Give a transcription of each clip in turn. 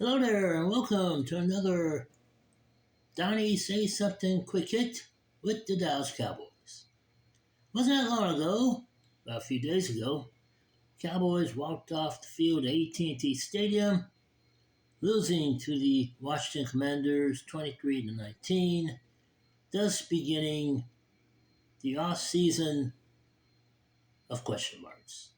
Hello there, and welcome to another Donnie Say Something Quick Hit with the Dallas Cowboys. Wasn't that long ago, about a few days ago, Cowboys walked off the field at AT&T Stadium, losing to the Washington Commanders 23-19, thus beginning the off-season of question marks.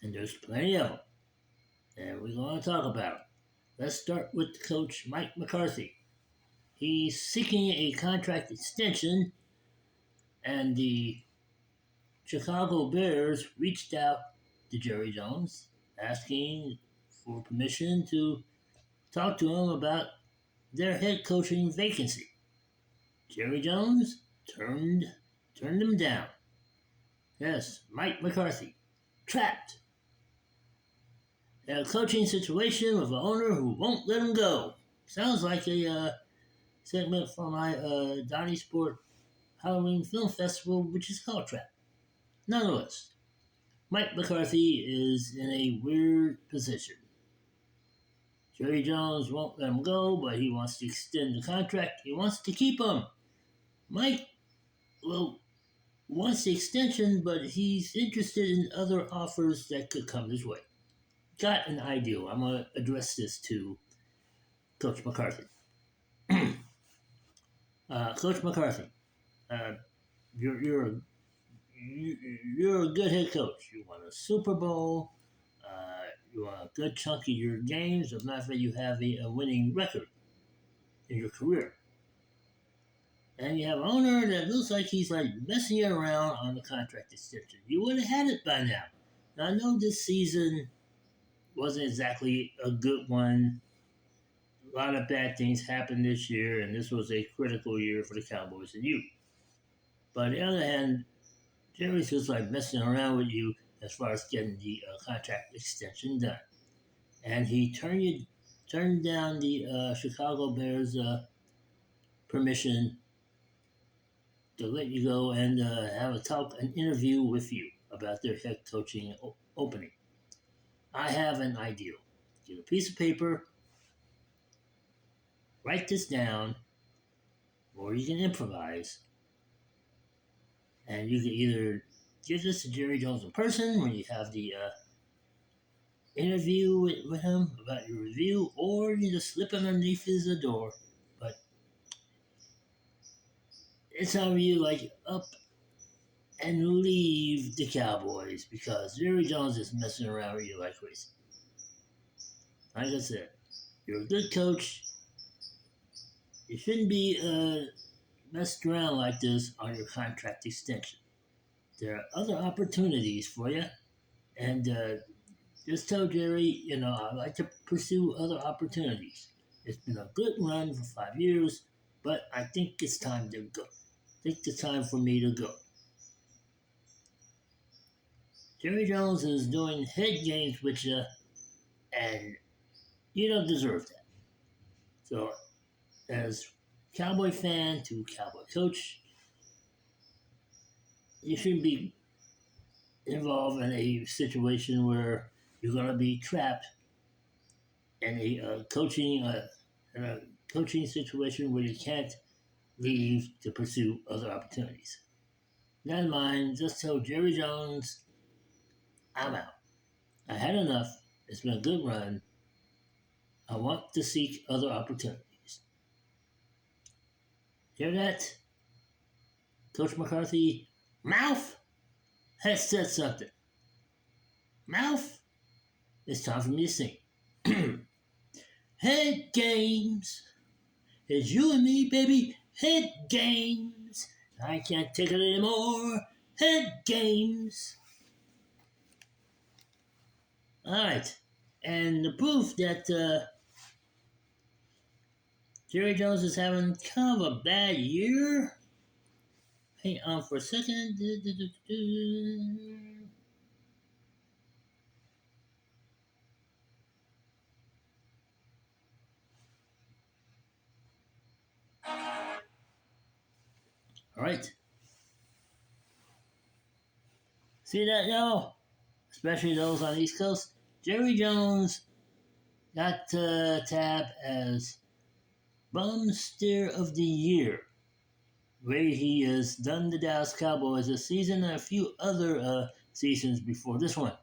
And there's plenty of them, and we're going to talk about it. Let's start with Coach Mike McCarthy. He's seeking a contract extension, and the Chicago Bears reached out to Jerry Jones asking for permission to talk to him about their head coaching vacancy. Jerry Jones turned them down. Yes, Mike McCarthy, trapped in a coaching situation with an owner who won't let him go. Sounds like a segment from my Donnie Sport Halloween Film Festival, which is called Trap. Nonetheless, Mike McCarthy is in a weird position. Jerry Jones won't let him go, but he wants to extend the contract. He wants to keep him. Mike, wants the extension, but he's interested in other offers that could come his way. Got an idea. I'm going to address this to Coach McCarthy. Coach McCarthy, you're a good head coach. You won a Super Bowl. You won a good chunk of your games. As a matter of fact, you have a winning record in your career. And you have an owner that looks like he's messing you around on the contract extension. You would have had it by now. Now, I know this season wasn't exactly a good one. A lot of bad things happened this year, and this was a critical year for the Cowboys and you. But on the other hand, Jerry's just messing around with you as far as getting the contract extension done. And he turned down the Chicago Bears' permission to let you go and have an interview with you about their head coaching opening. I have an idea. Get a piece of paper, write this down, or you can improvise, and you can either give this to Jerry Jones in person when you have the interview with him about your review, or you just slip it underneath his door. But it's time for you up and leave the Cowboys because Jerry Jones is messing around with you like crazy. Like I said, you're a good coach. You shouldn't be messed around like this on your contract extension. There are other opportunities for you, and just tell Jerry, I'd like to pursue other opportunities. It's been a good run for 5 years, but I think it's time to go. I think it's time for me to go. Jerry Jones is doing head games with you, and you don't deserve that. So, as Cowboy fan to Cowboy coach, you shouldn't be involved in a situation where you're going to be trapped in a coaching situation where you can't leave to pursue other opportunities. Never mind, just tell Jerry Jones, I'm out. I had enough. It's been a good run. I want to seek other opportunities. Hear that? Coach McCarthy, mouth has said something. Mouth, it's time for me to sing. Head games. It's you and me, baby. Head games. I can't take it anymore. Head games. Alright. And the proof that Jerry Jones is having kind of a bad year. Hang on for a second. All right. See that, y'all? Especially those on the East Coast. Jerry Jones got tabbed as Bum Steer of the Year, where he has done the Dallas Cowboys this season and a few other seasons before this one.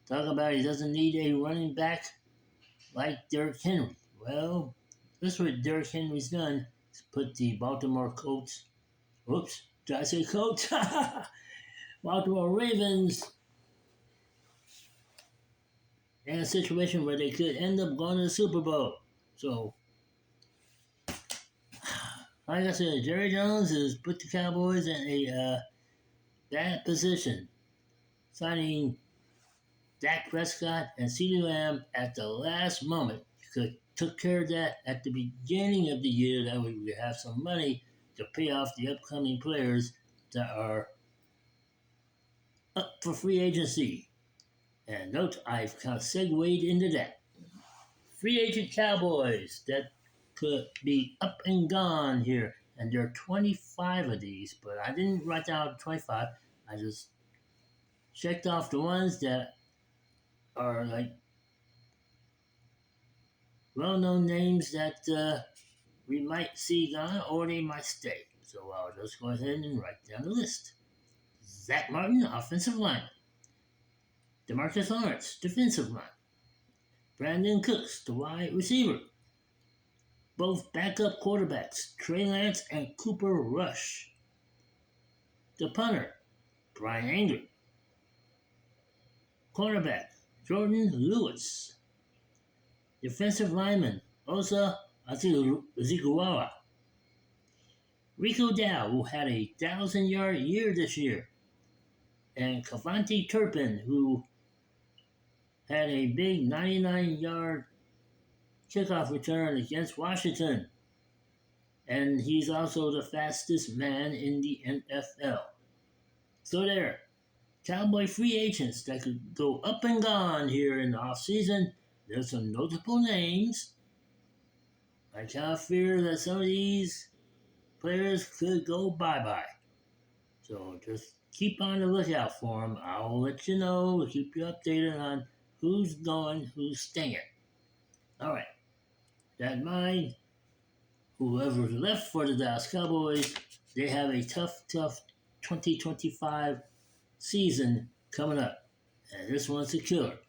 Talk about he doesn't need a running back like Derrick Henry. Well, that's what Derrick Henry's done. He's put the Baltimore Colts, whoops, did I say Colts? Baltimore Ravens in a situation where they could end up going to the Super Bowl. So, like I said, Jerry Jones has put the Cowboys in a bad position, signing Dak Prescott and CeeDee Lamb at the last moment. Could took care of that at the beginning of the year. That way we have some money to pay off the upcoming players that are up for free agency. And note, I've kind of segued into that. Free agent Cowboys that could be up and gone here. And there are 25 of these, but I didn't write down 25. I just checked off the ones that are like well-known names that we might see gone or they might stay. So I'll just go ahead and write down the list. Zach Martin, offensive lineman. DeMarcus Lawrence, defensive line. Brandon Cooks, the wide receiver. Both backup quarterbacks, Trey Lance and Cooper Rush. The punter, Brian Anger. Cornerback, Jordan Lewis. Defensive lineman, Osa Aziguara. Rico Dow, who had a 1,000-yard year this year. And Cavante Turpin, who had a big 99-yard kickoff return against Washington. And he's also the fastest man in the NFL. So there, Cowboy free agents that could go up and gone here in the offseason. There's some notable names. I kind of fear that some of these players could go bye-bye. So just keep on the lookout for them. I'll let you know. We'll keep you updated on who's going, who's staying. All right. That in mind, whoever's left for the Dallas Cowboys, they have a tough 2025 season coming up. And this one's a killer.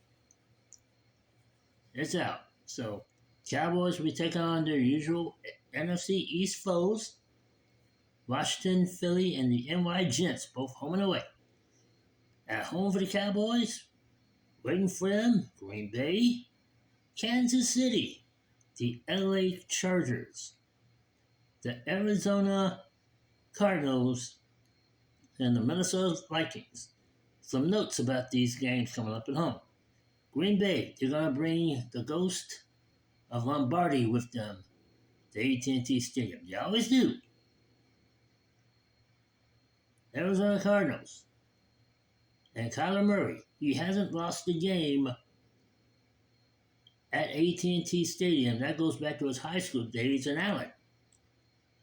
It's out. So, Cowboys will be taking on their usual NFC East foes. Washington, Philly, and the NY Gents, both home and away. At home for the Cowboys, waiting for them, Green Bay, Kansas City, the LA Chargers, the Arizona Cardinals, and the Minnesota Vikings. Some notes about these games coming up at home. Green Bay, they're going to bring the ghost of Lombardi with them to AT&T Stadium. They always do. Arizona Cardinals. And Kyler Murray, he hasn't lost a game at AT&T Stadium. That goes back to his high school days in Allen.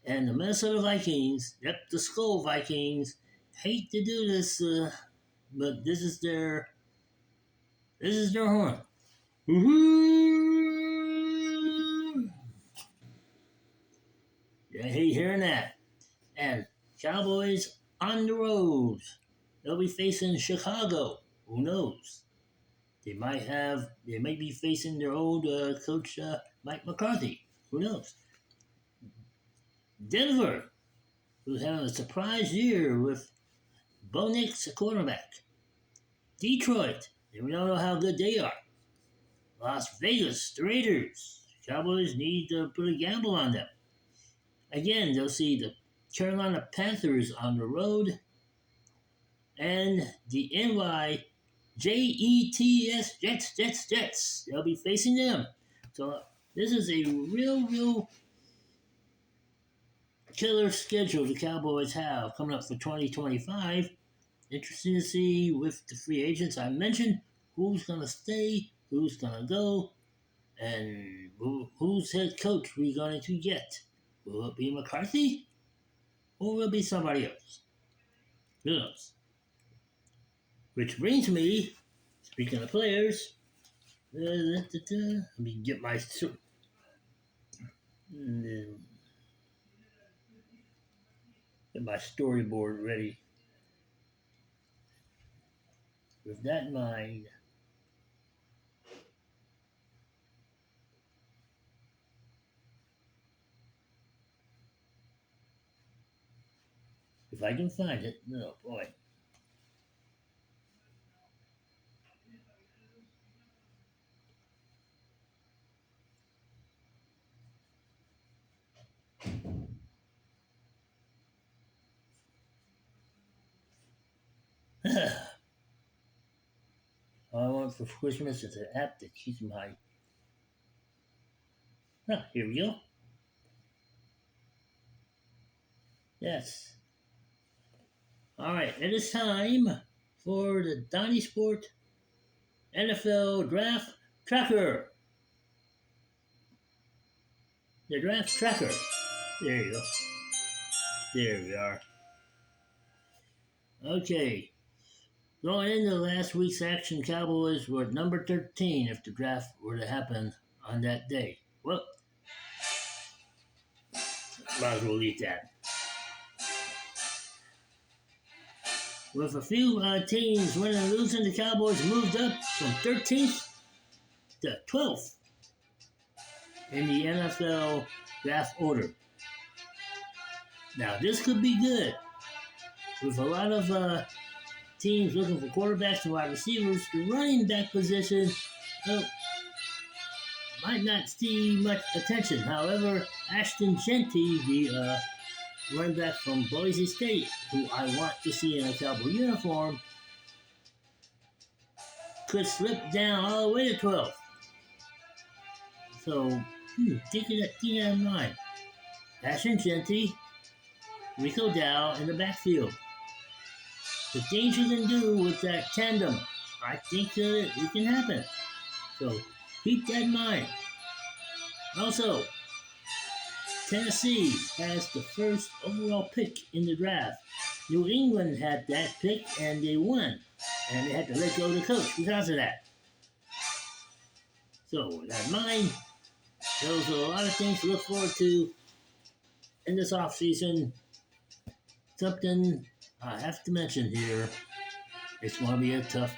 And the Minnesota Vikings, yep, the Skull Vikings, hate to do this, but this is their horn. Woo-hoo! Yeah, I hate hearing that. And Cowboys on the road. They'll be facing Chicago. Who knows? They may be facing their old coach, Mike McCarthy. Who knows? Denver, who's having a surprise year with Bo Nix, a quarterback. Detroit, we don't know how good they are. Las Vegas, the Raiders. Cowboys need to put a gamble on them. Again, they'll see the Carolina Panthers on the road. And the NYJETS Jets. They'll be facing them. So this is a real killer schedule the Cowboys have coming up for 2025. Interesting to see with the free agents I mentioned who's going to stay, who's going to go, and whose head coach we're going to get. Will it be McCarthy or will it be somebody else? Who knows? Which brings me, speaking of players, Let me get my storyboard ready. With that in mind, if I can find it, no boy. All I want for Christmas is an app that keeps my. Oh, here we go. Yes. All right, it is time for the Donnie Sport NFL Draft Tracker. The Draft Tracker. There you go. There we are. Okay. Going into last week's action, Cowboys were number 13 if the draft were to happen on that day. Well, might as well eat that. With a few teams winning and losing, the Cowboys moved up from 13th to 12th in the NFL draft order. Now, this could be good. With a lot of teams looking for quarterbacks and wide receivers, the running back position might not see much attention. However, Ashton Genty, the running back from Boise State, who I want to see in a Cowboy uniform, could slip down all the way to 12. So, keep that in mind. Ashton Genty, Rico Dow in the backfield. The things you can do with that tandem, I think it can happen. So, keep that in mind. Also, Tennessee has the first overall pick in the draft. New England had that pick and they won. And they had to let go of the coach because of that. So, with that in mind, those are a lot of things to look forward to in this offseason. Something I have to mention here. It's going to be a tough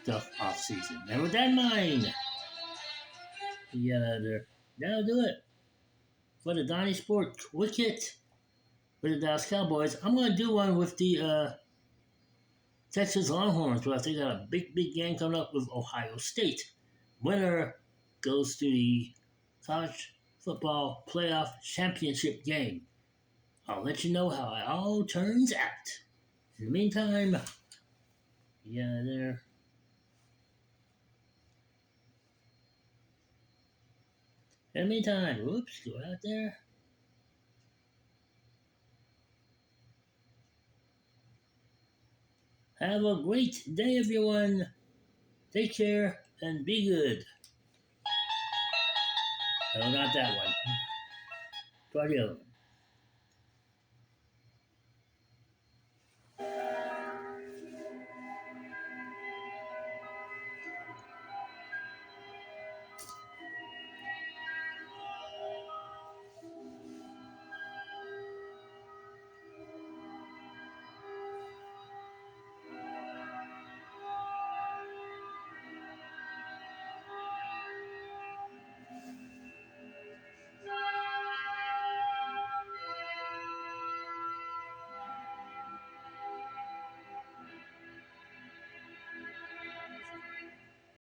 offseason. And with that in mind, that'll do it for the Donnie Sport Quick Hit for the Dallas Cowboys. I'm going to do one with the Texas Longhorns, because they got a big game coming up with Ohio State. Winner goes to the college football playoff championship game. I'll let you know how it all turns out. In the meantime, there. In the meantime, whoops, go out there. Have a great day, everyone. Take care and be good. No, not that one. Try the other one.